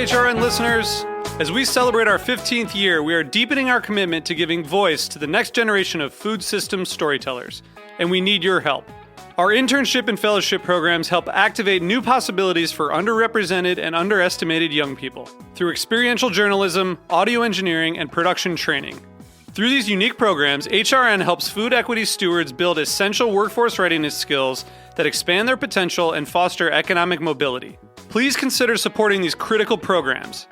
HRN listeners. As we celebrate our 15th year, we are deepening our commitment to giving voice to the next generation of food systems storytellers, and we need your help. Our internship and fellowship programs help activate new possibilities for underrepresented and underestimated young people through experiential journalism, audio engineering, and production training. Through these unique programs, HRN helps food equity stewards build essential workforce readiness skills that expand their potential and foster economic mobility. Please consider supporting these critical programs.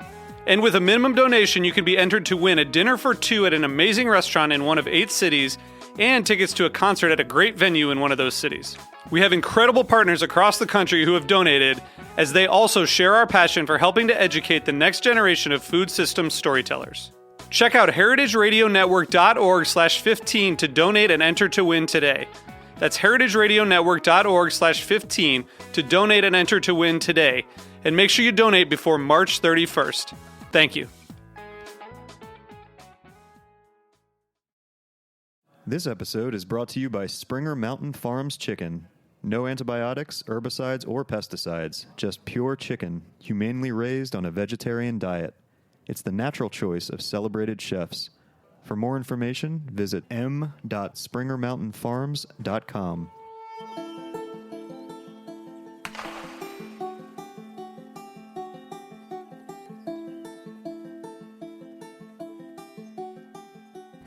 And with a minimum donation, you can be entered to win a dinner for two at an amazing restaurant in one of 8 cities and tickets to a concert at a great venue in one of those cities. We have incredible partners across the country who have donated, as they also share our passion for helping to educate the next generation of food systems storytellers. Check out heritageradionetwork.org/15 to donate and enter to win today. That's heritageradionetwork.org/15 to donate and enter to win today. And make sure you donate before March 31st. Thank you. This episode is brought to you by Springer Mountain Farms Chicken. No antibiotics, herbicides, or pesticides. Just pure chicken, humanely raised on a vegetarian diet. It's the natural choice of celebrated chefs. For more information, visit m.springermountainfarms.com.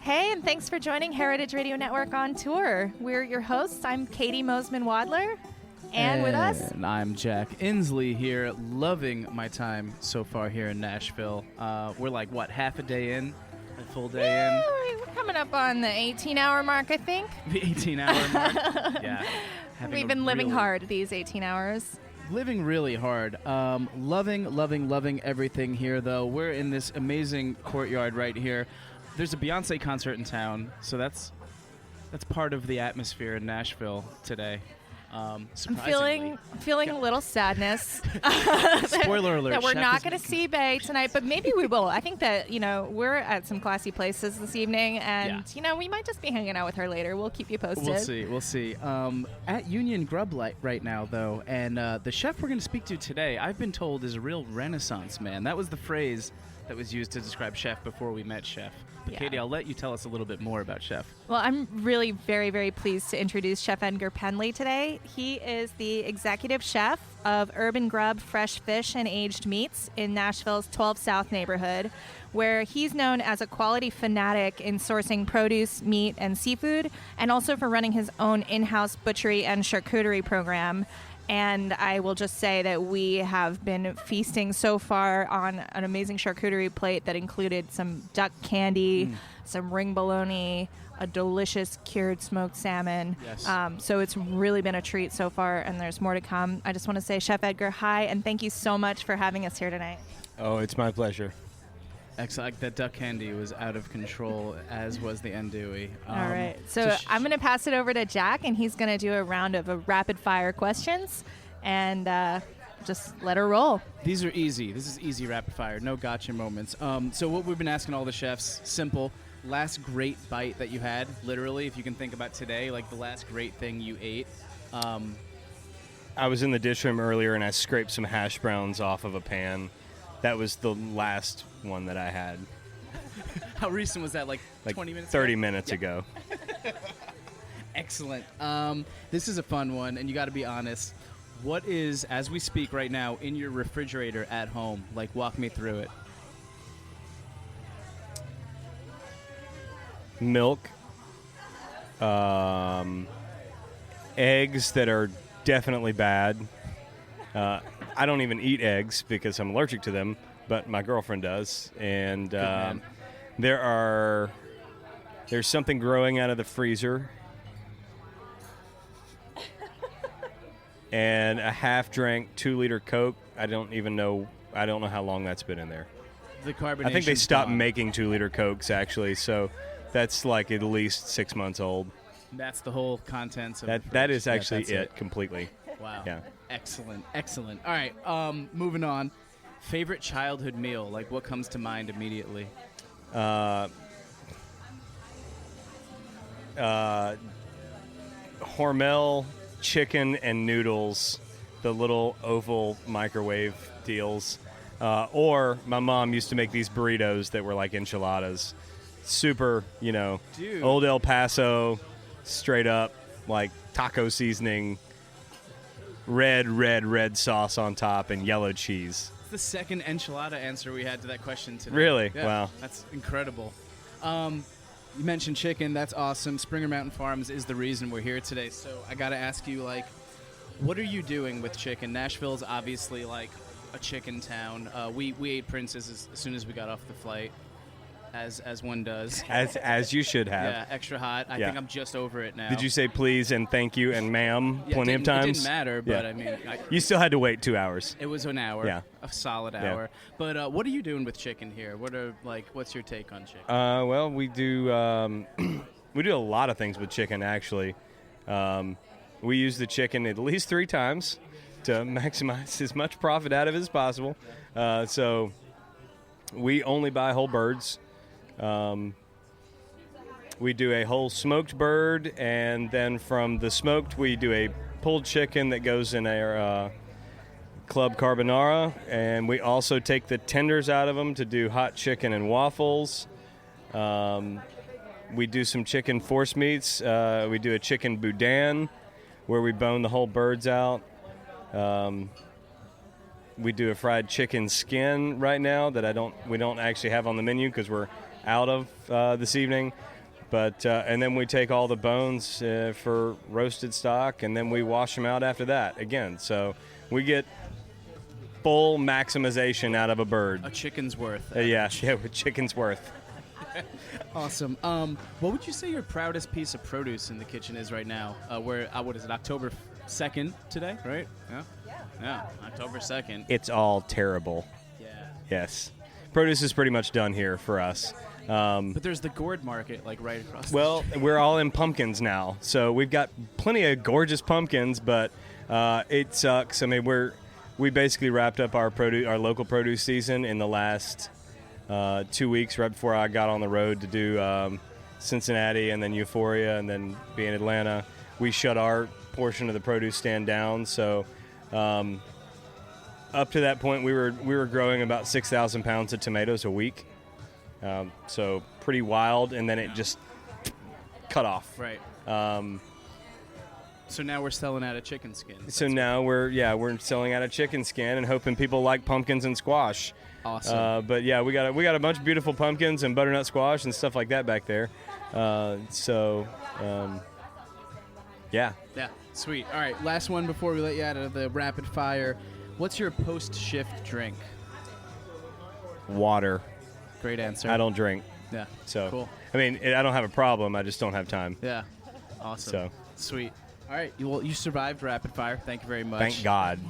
Hey, and thanks for joining Heritage Radio Network on tour. We're your hosts. I'm Caity Mosman-Wadler, and with us... And I'm Jack Inslee here, loving my time so far here in Nashville. We're like, what, half a day in? A full day in? We're coming up on the 18-hour mark, I think. The 18-hour mark? Yeah. We've been living hard these 18 hours. Living really hard. Loving everything here, though. We're in this amazing courtyard right here. There's a Beyonce concert in town, so that's part of the atmosphere in Nashville today. I'm feeling a little sadness. Spoiler alert. That we're not going to see Bay tonight, but maybe we will. I think that, we're at some classy places this evening, and, we might just be hanging out with her later. We'll keep you posted. We'll see. At Urban Grub right now, though, and the chef we're going to speak to today, I've been told, is a real Renaissance man. That was the phrase that was used to describe Chef before we met Chef. But Caity, I'll let you tell us a little bit more about Chef. Well, I'm really very, very pleased to introduce Chef Edgar Pendley today. He is the executive chef of Urban Grub Fresh Fish and Aged Meats in Nashville's 12 South neighborhood, where he's known as a quality fanatic in sourcing produce, meat, and seafood, and also for running his own in-house butchery and charcuterie program. And I will just say that we have been feasting so far on an amazing charcuterie plate that included some duck candy, some ring bologna, a delicious cured smoked salmon. Yes. So it's really been a treat so far, and there's more to come. I just want to say, Chef Edgar, hi, and thank you so much for having us here tonight. Oh, it's my pleasure. Excellent. That duck candy was out of control, as was the andouille. All right. So I'm going to pass it over to Jack, and he's going to do a round of rapid-fire questions, and just let her roll. These are easy. This is easy rapid fire. No gotcha moments. So what we've been asking all the chefs, simple. Last great bite that you had, literally, if you can think about today, like the last great thing you ate. I was in the dish room earlier, and I scraped some hash browns off of a pan. That was the last one that I had. How recent was that? Like 20 minutes 30 ago? minutes ago. Excellent. This is a fun one, and you got to be honest. What is, as we speak right now, in your refrigerator at home? Like, walk me through it. Milk. Eggs that are definitely bad. I don't even eat eggs because I'm allergic to them, but my girlfriend does. And there's something growing out of the freezer. And a half-drank 2-liter Coke. I don't know how long that's been in there. The carbonation. I think they stopped making 2-liter Cokes, actually, so that's like at least 6 months old. That's the whole contents of that is actually it completely. Wow. Yeah. Excellent. All right, moving on. Favorite childhood meal? Like, what comes to mind immediately? Hormel chicken and noodles, the little oval microwave deals. Or my mom used to make these burritos that were like enchiladas. Super, Dude. old El Paso, straight up, like taco seasoning, red sauce on top, and yellow cheese. It's the second enchilada answer we had to that question today. Really? Yeah, Wow. That's incredible. You mentioned chicken. That's awesome. Springer Mountain Farms is the reason we're here today. So I got to ask you, what are you doing with chicken? Nashville's obviously like a chicken town. We ate Prince's as soon as we got off the flight, as one does. As you should have. Yeah, extra hot. I think I'm just over it now. Did you say please and thank you and ma'am plenty of times? It didn't matter, but Yeah. I mean, You still had to wait 2 hours. it was an hour. Yeah. A solid Yeah. hour. But what are you doing with chicken here? What's your take on chicken? Well, we do we do a lot of things with chicken. Actually, we use the chicken at least 3 times to maximize as much profit out of it as possible. So we only buy whole birds. We do a whole smoked bird, and then from the smoked, we do a pulled chicken that goes in our club carbonara, and we also take the tenders out of them to do hot chicken and waffles. We do some chicken force meats. We do a chicken boudin, where we bone the whole birds out. We do a fried chicken skin right now that we don't actually have on the menu because we're out of this evening. But and then we take all the bones for roasted stock, and then we wash them out after that again. So we get full maximization out of a bird. A chicken's worth. Yeah, with chicken's worth. Awesome. What would you say your proudest piece of produce in the kitchen is right now? What is it, October 2nd today, right? Yeah, October 2nd. It's all terrible. Yeah. Yes. Produce is pretty much done here for us. But there's the gourd market, right across the Well, street. we're all in pumpkins now. So we've got plenty of gorgeous pumpkins, but it sucks. I mean, we basically wrapped up our local produce season in the last 2 weeks, right before I got on the road to do Cincinnati and then Euphoria and then be in Atlanta. We shut our portion of the produce stand down. So up to that point, we were growing about 6,000 pounds of tomatoes a week. So pretty wild, and then it just cut off. Right. So now we're selling out of chicken skins. So now we're selling out of chicken skin and hoping people like pumpkins and squash. Awesome. But yeah, we got a bunch of beautiful pumpkins and butternut squash and stuff like that back there. Yeah. Yeah, sweet. All right, last one before we let you out of the rapid fire. What's your post-shift drink? Water. Great answer. I don't drink. Yeah. So Cool. I mean, I don't have a problem. I just don't have time. Yeah. Awesome. So. Sweet. All right. You survived rapid fire. Thank you very much. Thank God.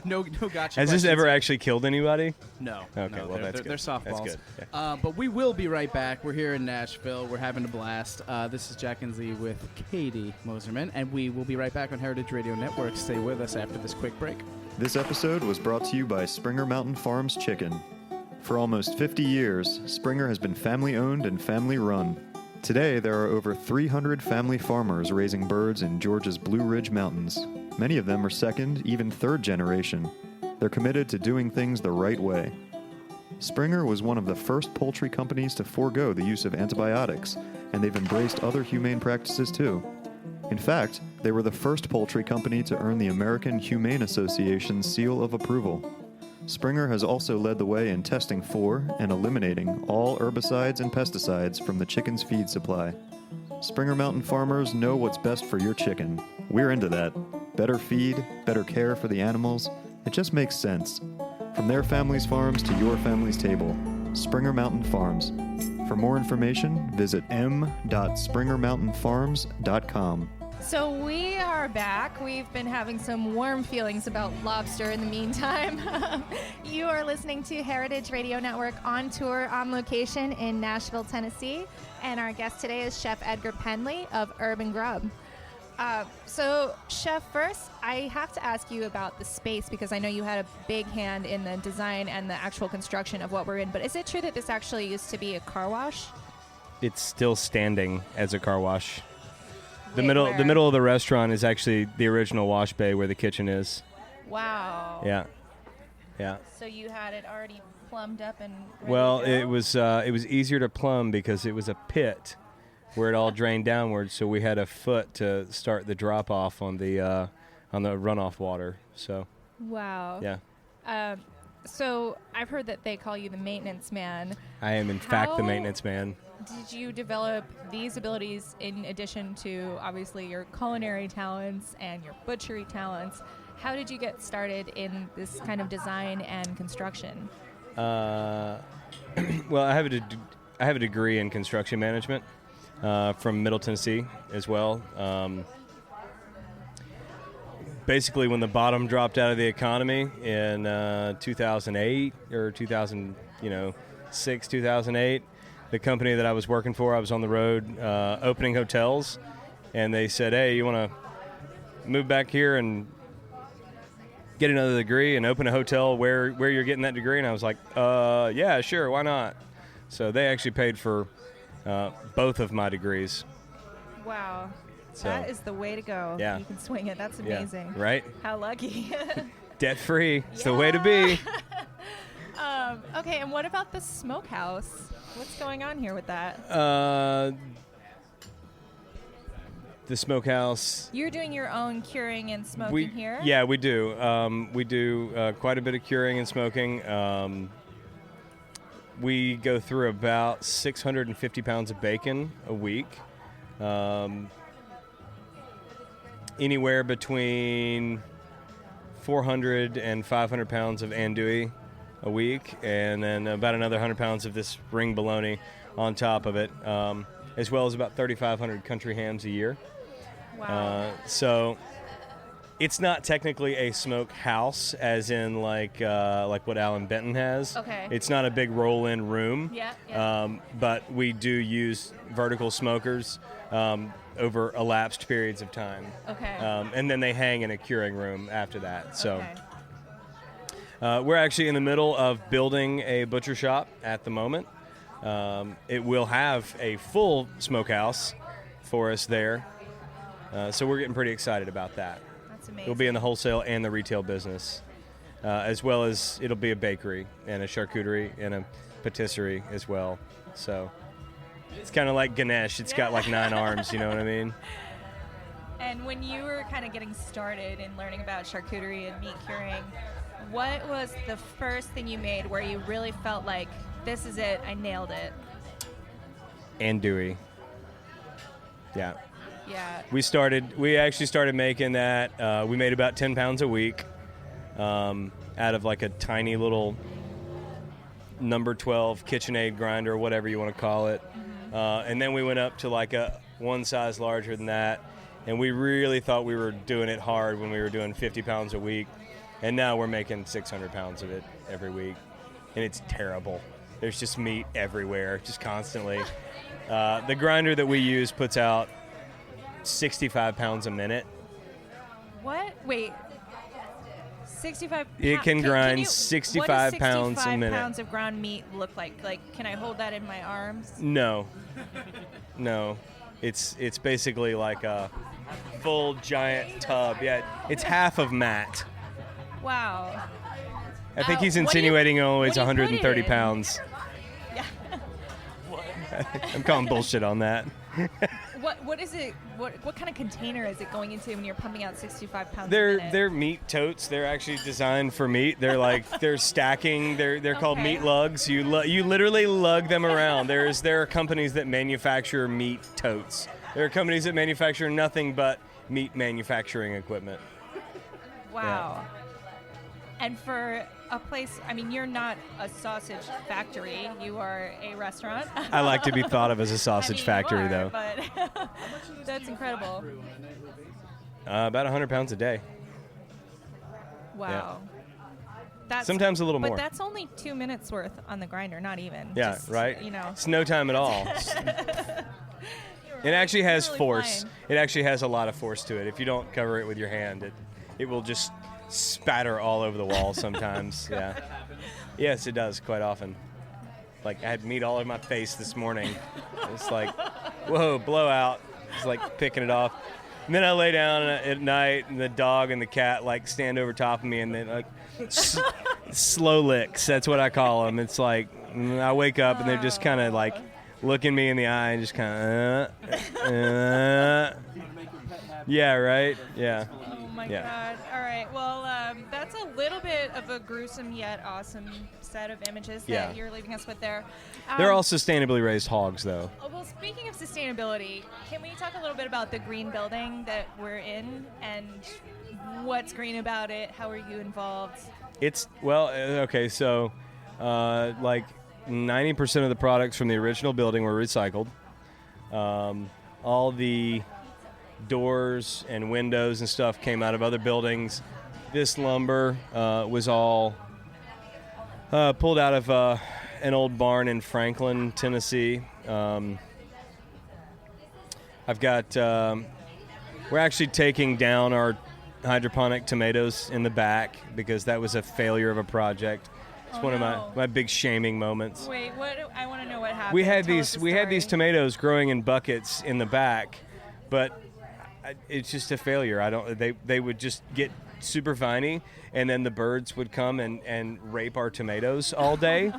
No gotcha. Has this questions. ever actually killed anybody? No. Okay, no, well, they're, that's they're good. softballs. That's good. Yeah. But we will be right back. We're here in Nashville. We're having a blast. This is Jack and Z with Caity Moserman, and we will be right back on Heritage Radio Network. Stay with us after this quick break. This episode was brought to you by Springer Mountain Farms Chicken. For almost 50 years, Springer has been family-owned and family-run. Today, there are over 300 family farmers raising birds in Georgia's Blue Ridge Mountains. Many of them are second, even third generation. They're committed to doing things the right way. Springer was one of the first poultry companies to forego the use of antibiotics, and they've embraced other humane practices too. In fact, they were the first poultry company to earn the American Humane Association's seal of approval. Springer has also led the way in testing for and eliminating all herbicides and pesticides from the chicken's feed supply. Springer Mountain farmers know what's best for your chicken. We're into that. Better feed, better care for the animals. It just makes sense. From their family's farms to your family's table. Springer Mountain Farms. For more information, visit m.springermountainfarms.com. So we are back. We've been having some warm feelings about lobster in the meantime. You are listening to Heritage Radio Network on tour on location in Nashville, Tennessee. And our guest today is Chef Edgar Pendley of Urban Grub. So, Chef, first, I have to ask you about the space because I know you had a big hand in the design and the actual construction of what we're in. But is it true that this actually used to be a car wash? It's still standing as a car wash. The Wait, middle where? of the restaurant is actually the original wash bay where the kitchen is. Wow. Yeah. Yeah. So you had it already plumbed up and ready Well, to go? it was easier to plumb because it was a pit where it all drained downwards. So we had a foot to start the drop off on the runoff water. So Wow. yeah, So I've heard that they call you the maintenance man. I am in fact the How maintenance man. Did you develop these abilities in addition to obviously your culinary talents and your butchery talents? How did you get started in this kind of design and construction? Well, I have a degree in construction management from Middle Tennessee as well. Basically, when the bottom dropped out of the economy in 2008 or 2006, 2008, the company that I was working for, I was on the road opening hotels, and they said, "Hey, you want to move back here and get another degree and open a hotel where you're getting that degree?" And I was like, yeah, sure, why not? So they actually paid for both of my degrees. Wow. So, that is the way to go. Yeah. You can swing it. That's yeah, amazing. right? How lucky. Debt free. It's the way to be. Okay, and what about the smokehouse? What's going on here with that? The smokehouse. You're doing your own curing and smoking here? Yeah, we do. We do quite a bit of curing and smoking. We go through about 650 pounds of bacon a week. Anywhere between 400 and 500 pounds of andouille a week, and then about another 100 pounds of this ring bologna on top of it, as well as about 3,500 country hams a year. Wow. So it's not technically a smoke house, as in like what Alan Benton has. Okay. It's not a big roll-in room. Yeah. But we do use vertical smokers over elapsed periods of time. Okay. And then they hang in a curing room after that. So Okay. we're actually in the middle of building a butcher shop at the moment. It will have a full smokehouse for us there. So we're getting pretty excited about that. That's amazing. It'll be in the wholesale and the retail business, as well as it'll be a bakery and a charcuterie and a patisserie as well. So it's kind of like Ganesh. It's got like 9 arms, you know what I mean? And when you were kind of getting started in learning about charcuterie and meat curing, what was the first thing you made where you really felt like, this is it, I nailed it? Andouille. Yeah. Yeah. We actually started making that. We made about 10 pounds a week out of like a tiny little number 12 KitchenAid grinder, or whatever you want to call it. And then we went up to like a one size larger than that. And we really thought we were doing it hard when we were doing 50 pounds a week. And now we're making 600 pounds of it every week. And it's terrible. There's just meat everywhere, just constantly. The grinder that we use puts out 65 pounds a minute. What? Wait. 65 It can grind you, 65 pounds a minute. What does 65 pounds of ground meat look like? Like, can I hold that in my arms? No. It's basically like a full giant tub. Yeah, it's half of Matt. Wow. I think he's What do you- insinuating what it's do you put it 130 in? pounds. Yeah. I'm calling bullshit on that. What is it? What kind of container is it going into when you're pumping out 65 pounds? a They're minute? meat totes. They're actually designed for meat. They're like they're stacking. They're called Okay. meat lugs. You literally lug them around. There are companies that manufacture meat totes. There are companies that manufacture nothing but meat manufacturing equipment. Wow. And for a place, I mean, you're not a sausage factory. You are a restaurant. I like to be thought of as a sausage factory, you are, though. But that's incredible. About 100 pounds a day. Wow. That's, Sometimes a little more. But that's only 2 minutes worth on the grinder, not even. Yeah, Just, right? You know. It's no time at all. It actually has really force. flying. It actually has a lot of force to it. If you don't cover it with your hand, it will just spatter all over the wall sometimes. Yeah. Yes, it does quite often. Like, I had meat all over my face this morning. It's like, whoa, blowout. It's like picking it off. And then I lay down at night, and the dog and the cat like stand over top of me, and they like slow licks. That's what I call them. It's like I wake up and they're just kind of like looking me in the eye and just kind of. Yeah, right. Yeah. Oh my Yeah. God. All right. Well, that's a little bit of a gruesome yet awesome set of images Yeah. that you're leaving us with there. They're all sustainably raised hogs, though. Well, speaking of sustainability, can we talk a little bit about the green building that we're in and what's green about it? How are you involved? It's okay. So, like 90% of the products from the original building were recycled. All the doors and windows and stuff came out of other buildings. This lumber was all pulled out of an old barn in Franklin, Tennessee. I've got. We're actually taking down our hydroponic tomatoes in the back because that was a failure of a project. It's one of my big shaming moments. Wait, what? I want to know what happened. We had Tell us the we had these story. tomatoes growing in buckets in the back, but it's just a failure. They would just get super viney, and then the birds would come and rape our tomatoes all day,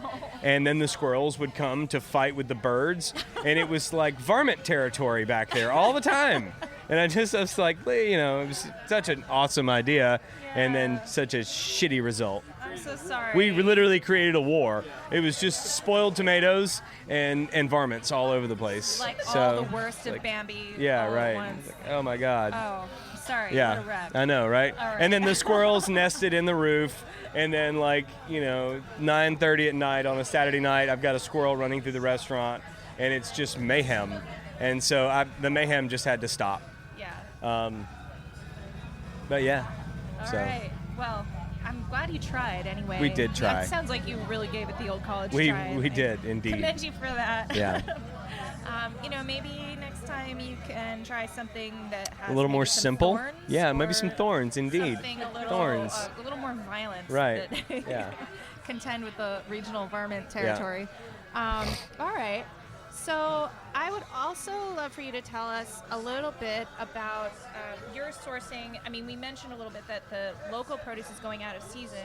and then the squirrels would come to fight with the birds, and it was like varmint territory back there all the time. And I was like, it was such an awesome idea, and then such a shitty result. I'm so sorry. We literally created a war. It was just spoiled tomatoes and varmints all over the place. Like so, all the worst of Bambi. Yeah, all right. At once. Oh my God. Oh, sorry. Yeah, What a wreck. I know, right? All right. And then the squirrels nested in the roof, and then 9:30 at night on a Saturday night, I've got a squirrel running through the restaurant, and it's just mayhem. And so the mayhem just had to stop. Yeah. But yeah. All so right. Well, I'm glad you tried anyway. We did try. That sounds like you really gave it the old college we try. we I did indeed. commend you for that. Yeah. Maybe next time you can try something that has A little more maybe some simple. thorns, Yeah, maybe or some thorns indeed. Something a little, Thorns. a little more violent. Right. That Yeah. contend with the regional varmint territory. All right. So I would also love for you to tell us a little bit about your sourcing. I mean, we mentioned a little bit that the local produce is going out of season,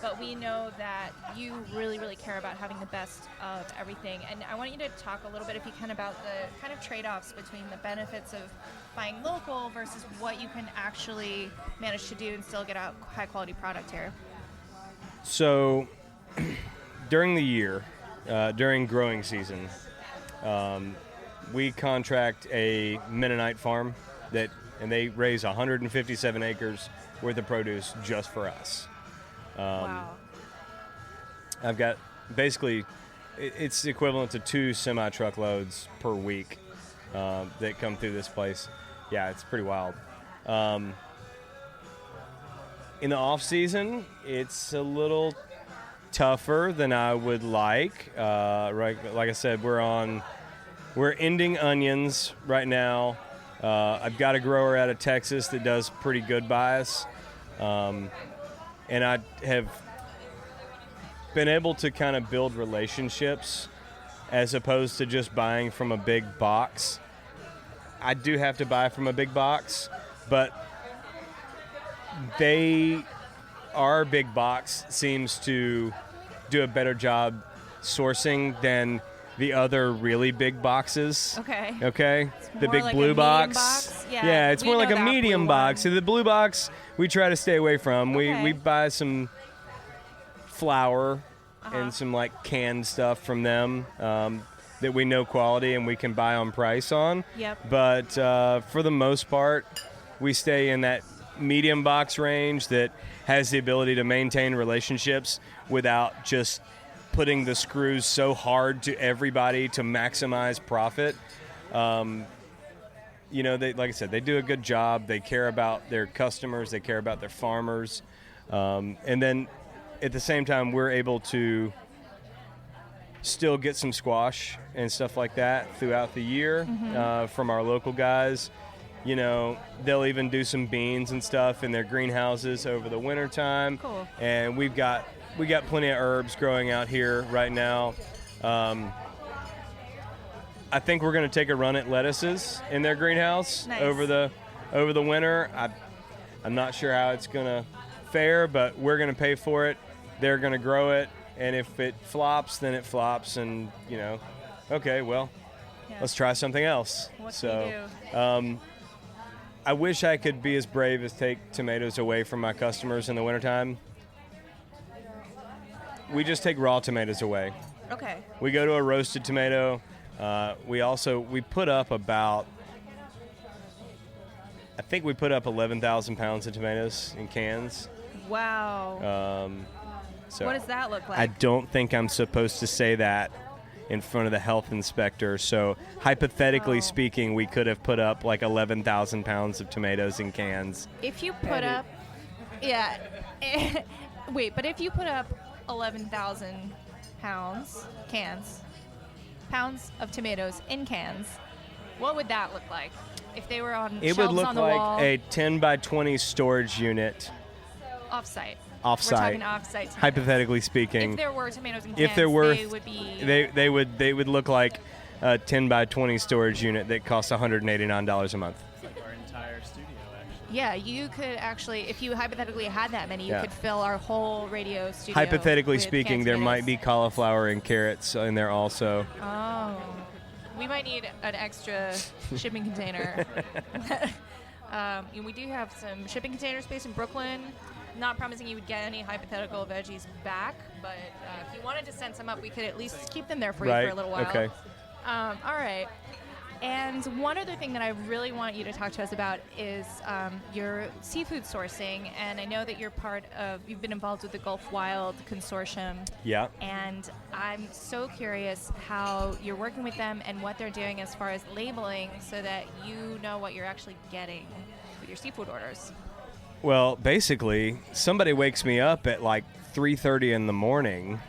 but we know that you really, really care about having the best of everything. And I want you to talk a little bit, if you can, about the kind of trade-offs between the benefits of buying local versus what you can actually manage to do and still get a high-quality product here. So during the year, during growing season, we contract a Mennonite farm and they raise 157 acres worth of produce just for us. Wow. I've got basically, it's equivalent to 2 semi-truckloads per week that come through this place. Yeah, it's pretty wild. In the off season, it's a little tougher than I would like. Right, like I said, we're ending onions right now. I've got a grower out of Texas that does pretty good by us, and I have been able to kind of build relationships as opposed to just buying from a big box. I do have to buy from a big box, but our big box seems to do a better job sourcing than the other really big boxes. Okay. Okay? The more big like a blue medium box. box? Yeah, Yeah, it's we more know like a that medium blue box. one. So the blue box we try to stay away from. Okay. We buy some flour Uh-huh. and some like canned stuff from them that we know quality and we can buy on price on. Yep. But for the most part, we stay in that medium box range that has the ability to maintain relationships without just putting the screws so hard to everybody to maximize profit. They, like I said, they do a good job. They care about their customers. They care about their farmers. And then at the same time, we're able to still get some squash and stuff like that throughout the year from our local guys. They'll even do some beans and stuff in their greenhouses over the winter time. Cool. And we got plenty of herbs growing out here right now. I think we're going to take a run at lettuces in their greenhouse Nice. over the winter. I'm not sure how it's going to fare, but we're going to pay for it. they're going to grow it, and if it flops, then it flops, and, okay, well, Yeah. let's try something else. What so, can you do? I wish I could be as brave as take tomatoes away from my customers in the wintertime. We just take raw tomatoes away. Okay. We go to a roasted tomato. We put up about, I think we put up 11,000 pounds of tomatoes in cans. Wow. So What does that look like? I don't think I'm supposed to say that in front of the health inspector. So hypothetically speaking, we could have put up like 11,000 pounds of tomatoes in cans. If you put up, yeah, wait, but if you put up 11,000 pounds of tomatoes in cans, what would that look like? If they were on It shelves would look on the like wall, a 10 by 20 storage unit, off-site. off-site, We're talking off-site tomatoes. hypothetically speaking. If there were tomatoes in cans, If there were, they would be... they would look like a 10 by 20 storage unit that costs $189 a month. Our entire studio, actually. Yeah, you could actually, if you hypothetically had that many, you Yeah. could fill our whole radio studio. Hypothetically with speaking, canned there tomatoes. might be cauliflower and carrots in there also. Oh, we might need an extra shipping container. We do have some shipping container space in Brooklyn. Not promising you would get any hypothetical veggies back, but if you wanted to send some up, we could at least keep them there for you Right, for a little while. okay. All right. And one other thing that I really want you to talk to us about is your seafood sourcing. And I know that you've been involved with the Gulf Wild Consortium. Yeah. And I'm so curious how you're working with them and what they're doing as far as labeling so that you know what you're actually getting with your seafood orders. Well, basically, somebody wakes me up at like 3:30 in the morning,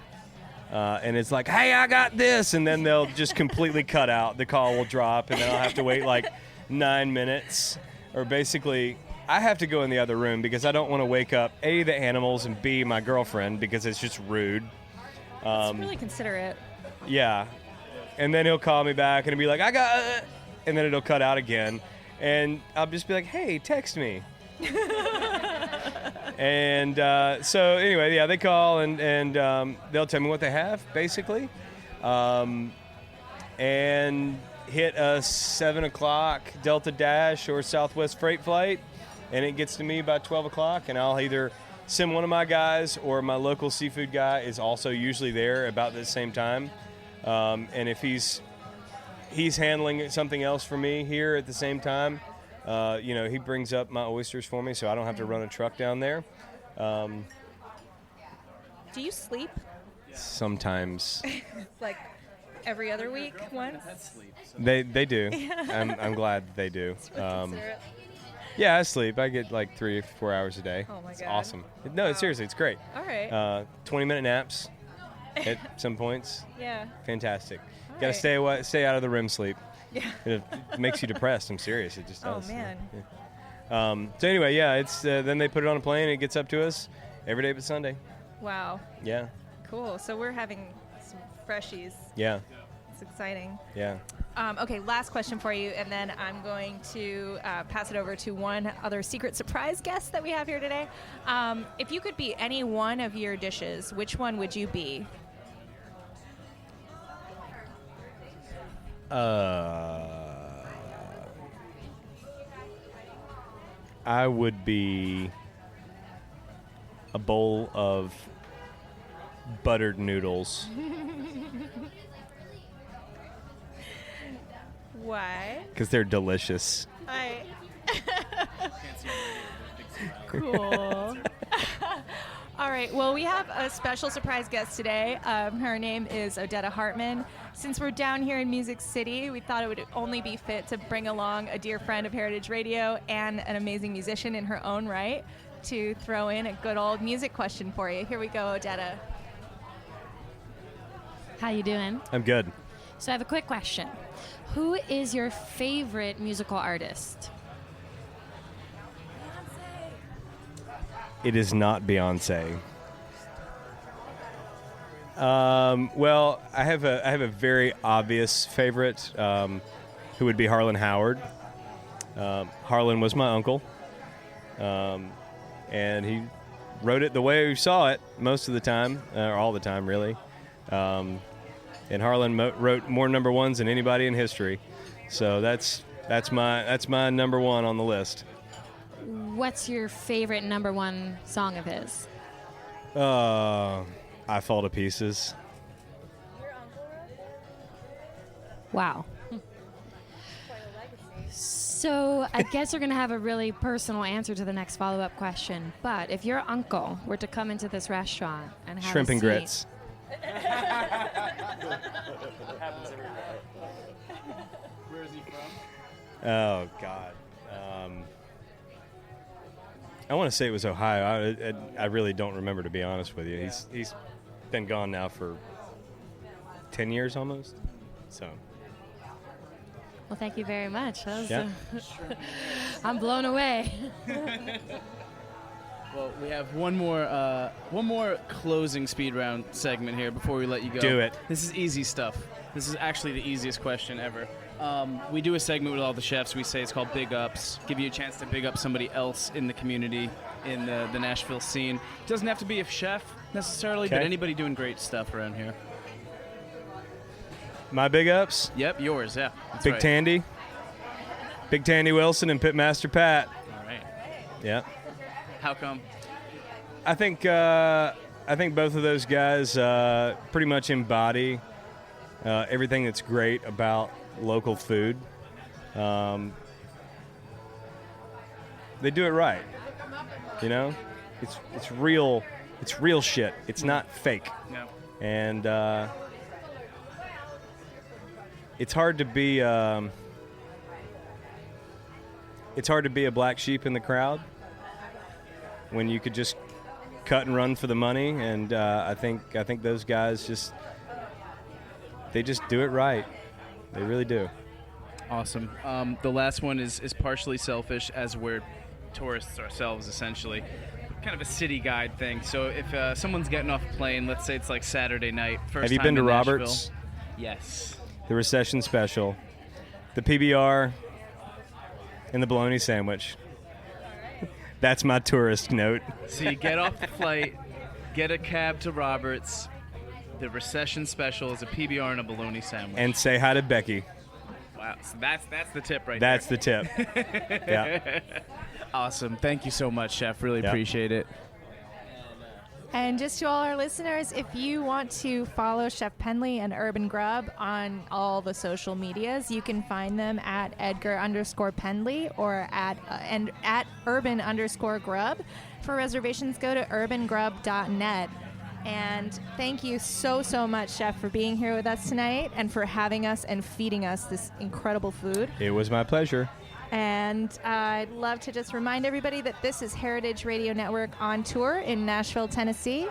and it's like, hey, I got this, and then they'll just completely cut out. The call will drop, and then I'll have to wait like 9 minutes. Or basically, I have to go in the other room because I don't want to wake up, A, the animals, and B, my girlfriend, because it's just rude. It's really considerate. Yeah. And then he'll call me back, and he'll be like, I got it, and then it'll cut out again. And I'll just be like, hey, text me. And so anyway, yeah, they call and they'll tell me what they have, basically, and hit a 7 o'clock Delta Dash or Southwest Freight flight, and it gets to me by 12 o'clock, and I'll either send one of my guys or my local seafood guy is also usually there about the same time, and if he's handling something else for me here at the same time, he brings up my oysters for me, so I don't have to run a truck down there. Do you sleep Sometimes like every other week once? they do. I'm glad that they do. Yeah, I sleep. I get like 3 or 4 hours a day. Oh my It's God. awesome. No, seriously, it's great. All right. 20-minute naps at some points. Yeah. Fantastic. All Got to right. stay out of the REM sleep. Yeah. It makes you depressed. I'm serious. It just Oh, does. man. Yeah. So anyway, yeah, it's then they put it on a plane and it gets up to us every day but Sunday. Wow. Yeah. Cool. So we're having some freshies. Yeah. It's exciting. Yeah. Okay, last question for you, and then I'm going to pass it over to one other secret surprise guest that we have here today. If you could be any one of your dishes, which one would you be? I would be a bowl of buttered noodles. Why? Because they're delicious. Cool. All right. Well, we have a special surprise guest today. Her name is Odetta Hartman. Since we're down here in Music City, we thought it would only be fit to bring along a dear friend of Heritage Radio and an amazing musician in her own right to throw in a good old music question for you. Here we go, Odetta. How you doing? I'm good. So I have a quick question. Who is your favorite musical artist? It is not Beyonce. Well, I have a very obvious favorite, who would be Harlan Howard. Harlan was my uncle, and he wrote it the way we saw it most of the time, or all the time, really. And Harlan wrote more number ones than anybody in history. So that's my number one on the list. What's your favorite number one song of his? I Fall to Pieces. Wow. So I guess you're going to have a really personal answer to the next follow-up question. But if your uncle were to come into this restaurant and have Shrimp a and seat, grits. Where is he from? Oh, God. I want to say it was Ohio. I really don't remember, to be honest with you. Yeah. He's been gone now for 10 years almost. So. Well, thank you very much. That was, Yeah. I'm blown away. Well, we have one more closing speed round segment here before we let you go. Do it. This is easy stuff. This is actually the easiest question ever. We do a segment with all the chefs. We say it's called Big Ups. Give you a chance to big up somebody else in the community, in the Nashville scene. It doesn't have to be a chef necessarily, but Okay. anybody doing great stuff around here. My big ups? Yep, yours, yeah. That's Big right. Tandy. Big Tandy Wilson and Pitmaster Pat. All right. Yeah. How come? I think both of those guys pretty much embody everything that's great about local food. They do it right. You know, it's real. It's real shit. It's not fake. No. And it's hard to be. It's hard to be a black sheep in the crowd when you could just cut and run for the money. And I think those guys just do it right. They really do. Awesome. The last one is partially selfish, as we're tourists ourselves, essentially. Kind of a city guide thing. So if someone's getting off a plane, let's say it's like Saturday night, first Have you time been to in Nashville. Roberts? Yes. The Recession Special, the PBR, and the bologna sandwich. That's my tourist note. So you get off the flight, get a cab to Roberts. The Recession Special is a PBR and a bologna sandwich. And say hi to Becky. Wow, so that's the tip right That's there. the tip. Yeah. Awesome. Thank you so much, Chef. Really Yeah. appreciate it. And just to all our listeners, if you want to follow Chef Pendley and Urban Grub on all the social medias, you can find them at Edgar_Pendley or at Urban_Grub. For reservations, go to urbangrub.net. And thank you so much, Chef, for being here with us tonight and for having us and feeding us this incredible food. It was my pleasure. And I'd love to just remind everybody that this is Heritage Radio Network on tour in Nashville, Tennessee.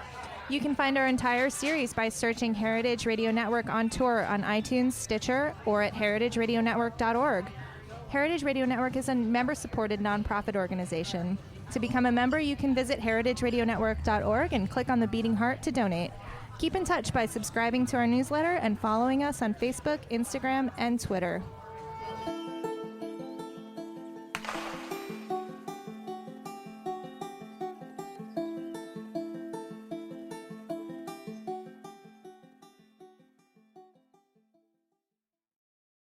You can find our entire series by searching Heritage Radio Network on tour on iTunes, Stitcher, or at heritageradionetwork.org. Heritage Radio Network is a member-supported nonprofit organization. To become a member, you can visit heritageradionetwork.org and click on the beating heart to donate. Keep in touch by subscribing to our newsletter and following us on Facebook, Instagram, and Twitter.